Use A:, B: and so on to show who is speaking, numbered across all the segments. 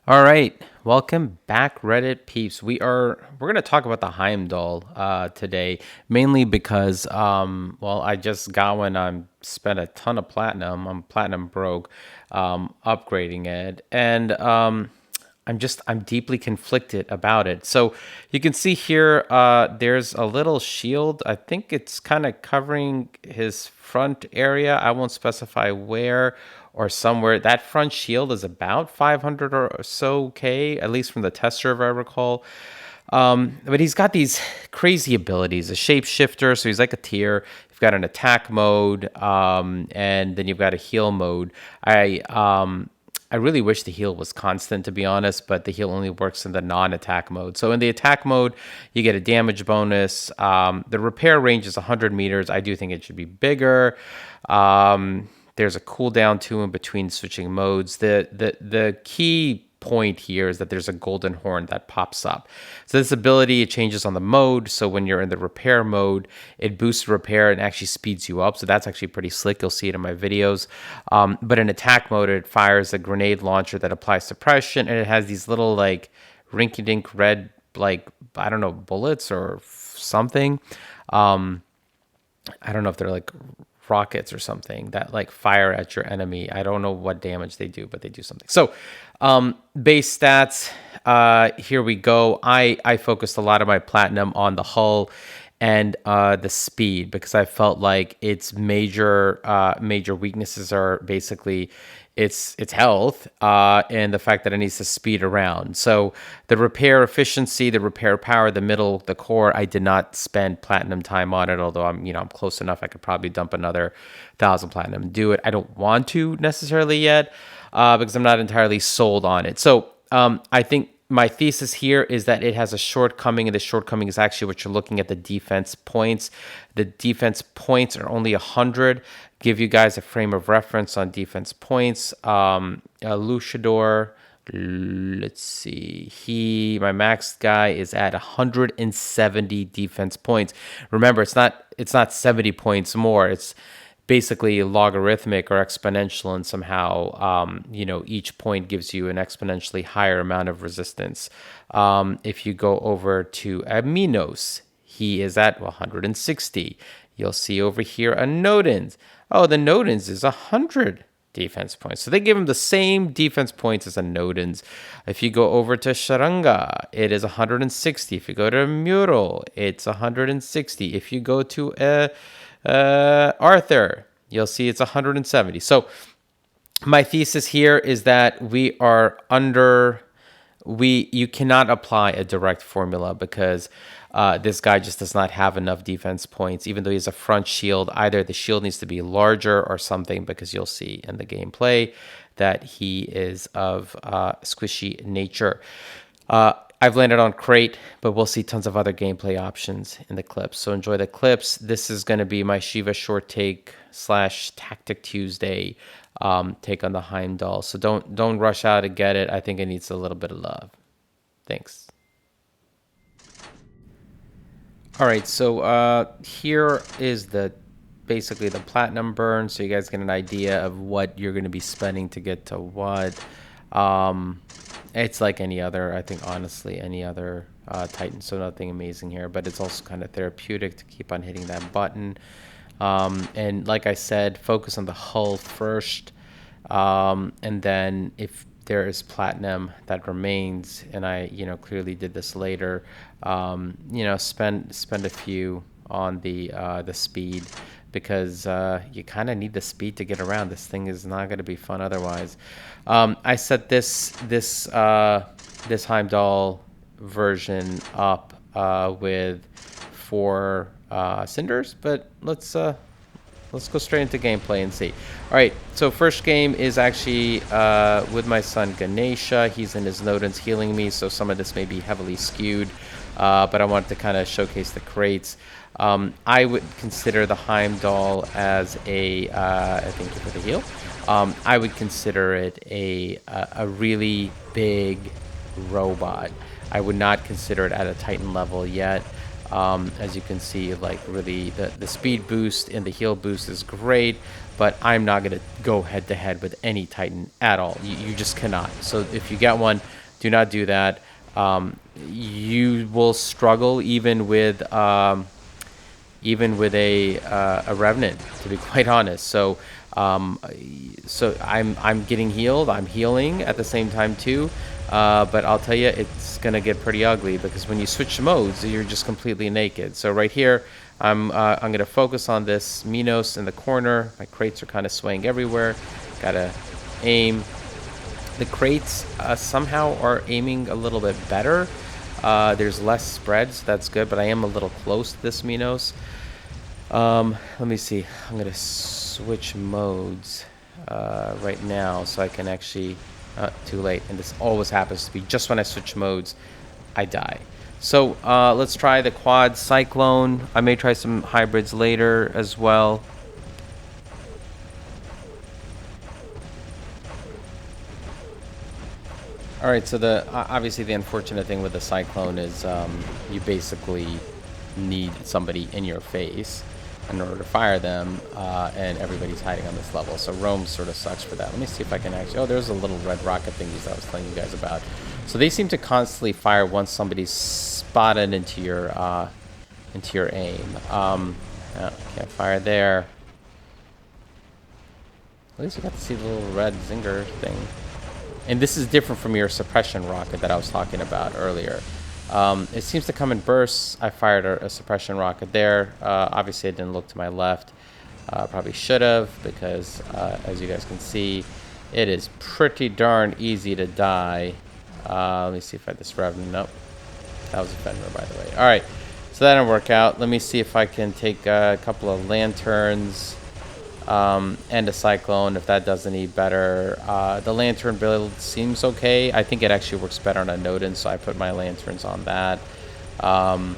A: All right, welcome back, Reddit peeps. We're gonna talk about the Heimdall today, mainly because well, I just got one. I'm spent a ton of platinum. I'm platinum broke, upgrading it, and I'm deeply conflicted about it. So you can see here, there's a little shield. I think it's kind of covering his front area. I won't specify where or somewhere. That front shield is about 500 or so K, at least from the test server I recall. But he's got these crazy abilities, a shapeshifter, so he's like a tier. You've got an attack mode, and then you've got a heal mode. I really wish the heal was constant, to be honest, but the heal only works in the non-attack mode. So in the attack mode, you get a damage bonus. The repair range is 100 meters. I do think it should be bigger. There's a cooldown too in between switching modes. The key point here is that there's a golden horn that pops up. So this ability, it changes on the mode. So when you're in the repair mode, it boosts repair and actually speeds you up. So that's actually pretty slick. You'll see it in my videos. But in attack mode, it fires a grenade launcher that applies suppression, and it has these little like rinky-dink red, like, I don't know, bullets or something. I don't know if they're like rockets or something that like fire at your enemy. I don't know what damage they do, but they do something. So, base stats. Here we go. I focused a lot of my platinum on the hull and the speed because I felt like its major weaknesses are basically its health and the fact that it needs to speed around. So the repair efficiency, the repair power, the middle, the core, I did not spend platinum time on it. Although I'm close enough, I could probably dump another 1,000 platinum and do it. I don't want to necessarily yet because I'm not entirely sold on it. So I think my thesis here is that it has a shortcoming, and the shortcoming is actually what you're looking at, the defense points. The defense points are only 100. Give you guys a frame of reference on defense points. Luchador, let's see. My max guy is at 170 defense points. Remember, it's not 70 points more. It's basically logarithmic or exponential, and somehow each point gives you an exponentially higher amount of resistance. If you go over to Aminos, he is at 160. You'll see over here a Nodens. Oh, the Nodens is 100 defense points. So they give him the same defense points as a Nodens. If you go over to Sharanga, it is 160. If you go to Mural, it's 160. If you go to Arthur, you'll see it's 170. So my thesis here is that you cannot apply a direct formula because this guy just does not have enough defense points. Even though he has a front shield, either the shield needs to be larger or something, because you'll see in the gameplay that he is of squishy nature. I've landed on crate, but we'll see tons of other gameplay options in the clips. So enjoy the clips. This is going to be my Shiva short take / Tactic Tuesday take on the Heimdall. So don't rush out to get it. I think it needs a little bit of love. Thanks. All right, so here is basically the platinum burn, so you guys get an idea of what you're going to be spending to get to what. It's like any other, I think, honestly, any other Titan, so nothing amazing here, but it's also kind of therapeutic to keep on hitting that button. And like I said, focus on the hull first, and then if there is platinum that remains, and I clearly did this later, spend a few on the speed, because you kind of need the speed to get around. This thing is not going to be fun otherwise. I set this Heimdall version up with 4 cinders, but let's go straight into gameplay and see. All right, so first game is actually with my son Ganesha. He's in his Nodens healing me, so some of this may be heavily skewed, but I wanted to kind of showcase the crates. I would consider the Heimdall as a, thank you for the heal. I would consider it a really big robot. I would not consider it at a Titan level yet. As you can see, like really the speed boost and the heal boost is great, but I'm not going to go head to head with any Titan at all. You just cannot. So if you get one, do not do that. You will struggle even with a Revenant, to be quite honest. So I'm getting healed. I'm healing at the same time too. But I'll tell you, it's gonna get pretty ugly because when you switch modes, you're just completely naked. So right here, I'm gonna focus on this Minos in the corner. My crates are kind of swaying everywhere. Gotta aim. The crates somehow are aiming a little bit better. There's less spread, so that's good. But I am a little close to this Minos. Let me see. I'm gonna switch modes right now so I can actually. Too late, and this always happens to be just when I switch modes, I die. So let's try the quad cyclone. I may try some hybrids later as well. All right, so obviously the unfortunate thing with the cyclone is you basically need somebody in your face in order to fire them, and everybody's hiding on this level. So Rome sort of sucks for that. Let me see if I can actually... Oh, there's a little red rocket thingies that I was telling you guys about. So they seem to constantly fire once somebody's spotted into your aim. Can't fire there. At least you got to see the little red zinger thing. And this is different from your suppression rocket that I was talking about earlier. It seems to come in bursts. I fired a suppression rocket there. Obviously, I didn't look to my left. Probably should have, because as you guys can see, it is pretty darn easy to die. Let me see if I just Revenant. Nope. That was a Fenrir, by the way. All right. So that didn't work out. Let me see if I can take a couple of lanterns and a cyclone, if that does any better. The lantern build seems okay. I think it actually works better on a Nodin, so I put my lanterns on that. You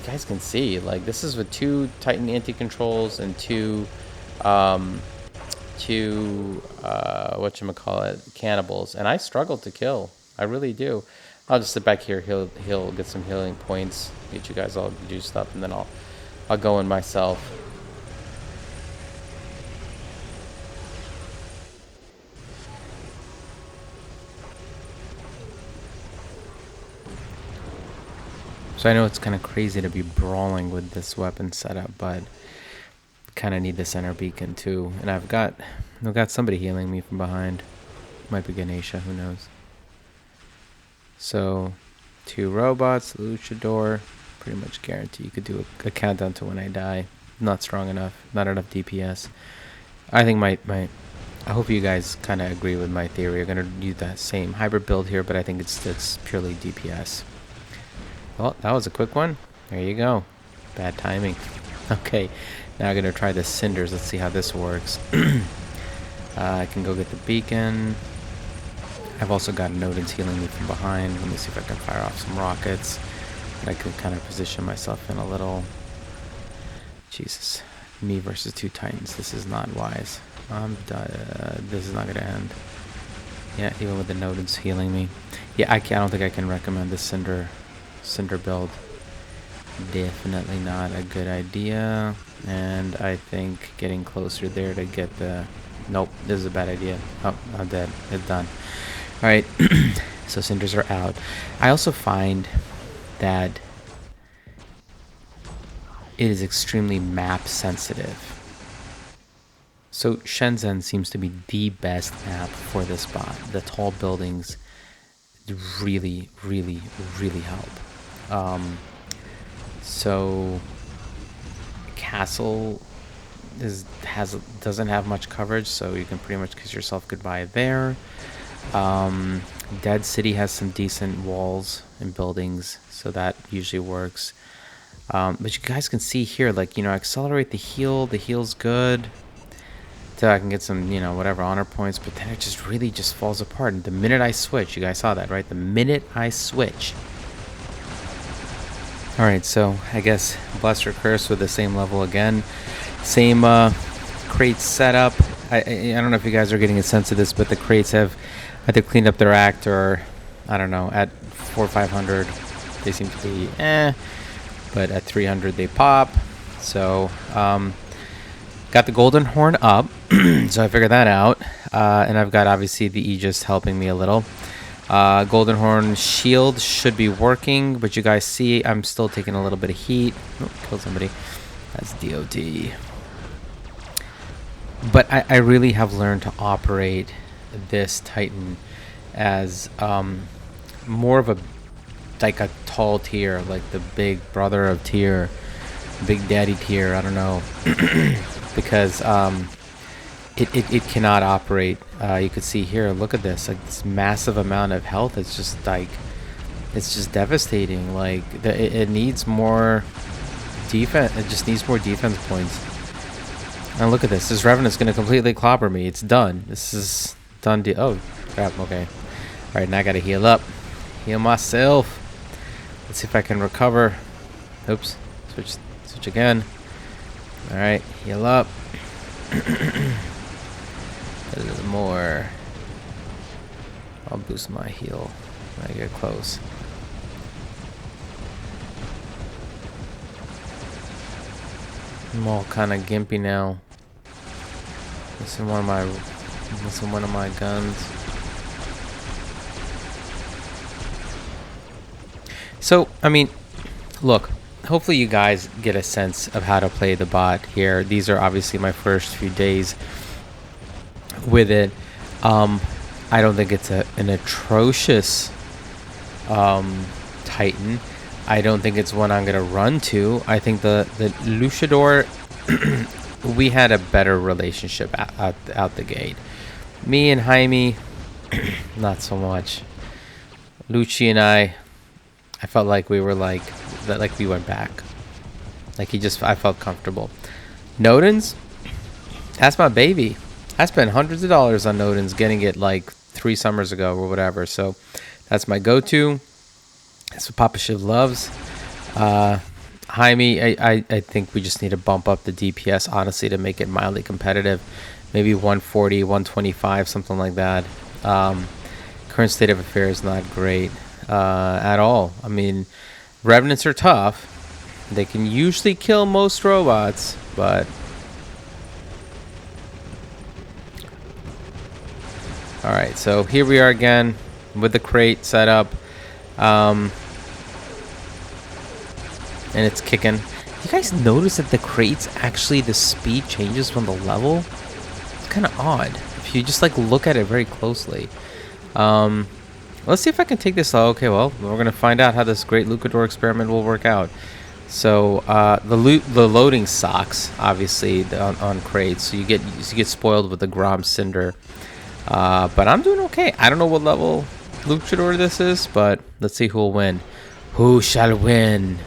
A: guys can see, like, this is with 2 Titan anti-controls and 2 whatchamacallit, cannibals, and I struggle to kill. I really do. I'll just sit back here. He'll get some healing points, get you guys all juiced up, and then I'll go in myself. So I know it's kind of crazy to be brawling with this weapon setup, but kind of need the center beacon too. And I've got somebody healing me from behind. Might be Ganesha, who knows. So 2 robots, Luchador. Pretty much guarantee you could do a countdown to when I die. Not strong enough. Not enough DPS. I think I hope you guys kind of agree with my theory. We're gonna do that same hybrid build here, but I think it's purely DPS. Well, that was a quick one. There you go. Bad timing. Okay, now I'm gonna try the cinders. Let's see how this works. I can go get the beacon. I've also got Nodins healing me from behind. Let me see if I can fire off some rockets. I could kind of position myself in a little... Jesus. Me versus 2 Titans. This is not wise. This is not going to end. Yeah, even with the Nodins healing me. Yeah, I don't think I can recommend the Cinder build. Definitely not a good idea. And I think getting closer there to get the... Nope, this is a bad idea. Oh, I'm dead. It's done. Alright, so Cinders are out. I also find that it is extremely map sensitive. So Shenzhen seems to be the best map for this spot. The tall buildings really, really, really help. So Castle doesn't have much coverage, so you can pretty much kiss yourself goodbye there. Dead City has some decent walls and buildings, so that usually works. But you guys can see here, like, accelerate the heal's good. So I can get some, whatever honor points, but then it just really just falls apart. And the minute I switch, you guys saw that, right? The minute I switch. Alright, so I guess Blessed or Curse with the same level again. Same crate setup. I don't know if you guys are getting a sense of this, but the crates have either cleaned up their act or, I don't know, at 400, 500, they seem to be but at 300 they pop. So got the golden horn up, so I figured that out, and I've got obviously the Aegis helping me a little. Golden horn shield should be working, but you guys see I'm still taking a little bit of heat. Oh, killed somebody. That's DOT. But I really have learned to operate this Titan as more of a tall tier, like the big brother of tier, big daddy tier, I don't know. Because it cannot operate. You could see here, look at this, like this massive amount of health. It's just like, it's just devastating. Like it needs more defense. It just needs more defense points. And look at this. This Revenant's going to completely clobber me. It's done. This is done. Oh, crap. Okay. All right, now I got to heal up. Heal myself. Let's see if I can recover. Oops. Switch again. All right, heal up. A little more. I'll boost my heal when I get close. I'm all kind of gimpy now. Missing one of my guns. So, I mean, look, hopefully you guys get a sense of how to play the bot here. These are obviously my first few days with it. I don't think it's an atrocious Titan. I don't think it's one I'm gonna run to. I think the Luchador, we had a better relationship out the gate. Me and Jaime, not so much. Lucci and I felt like we were like we went back. Like I felt comfortable. Nodens, that's my baby. I spent hundreds of dollars on Nodens, getting it like 3 summers ago or whatever. So that's my go-to. That's what Papa Shiv loves. Jaime, I think we just need to bump up the DPS, honestly, to make it mildly competitive. Maybe 140, 125, something like that. Current state of affairs is not great at all. I mean, Revenants are tough. They can usually kill most robots, but... Alright, so here we are again with the crate set up. And it's kicking. You guys notice that the crates, actually the speed changes from the level? It's kind of odd if you just like look at it very closely. Let's see if I can take this. Okay, well, we're gonna find out how this great Lucador experiment will work out. So the loading sucks, obviously, on crates. So you get spoiled with the Grom Cinder. But I'm doing okay. I don't know what level Luchador this is, but let's see who will win. Who shall win?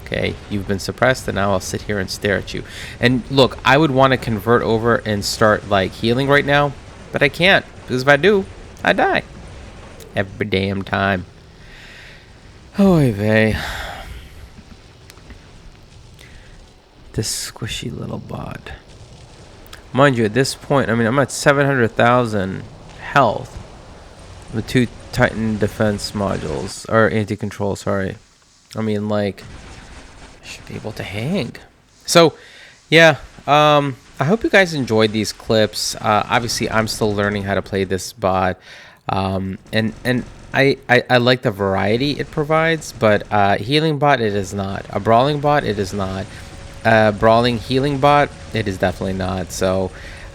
A: Okay, you've been suppressed, and now I'll sit here and stare at you. And look, I would want to convert over and start like healing right now, but I can't, because if I do, I die. Every damn time. Oy vey. This squishy little bot. Mind you, at this point, I mean, I'm at 700,000 health with 2 Titan defense modules, or anti-control, sorry. I mean, like, I should be able to hang. So, yeah, I hope you guys enjoyed these clips. Obviously, I'm still learning how to play this bot, and I like the variety it provides, but healing bot, it is not. A brawling bot, it is not. Brawling healing bot, it is definitely not. So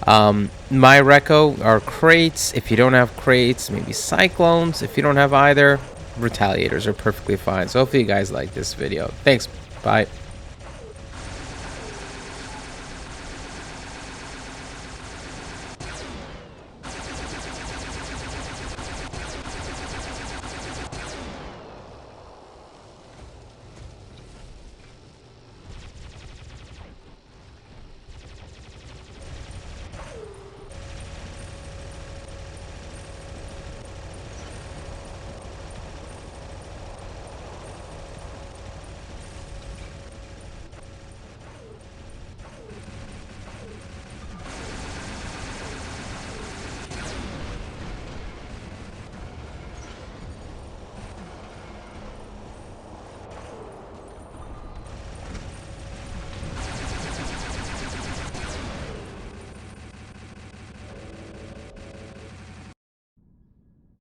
A: my reco are crates. If you don't have crates, maybe cyclones. If you don't have either, retaliators are perfectly fine. So hopefully you guys like this video. Thanks. Bye.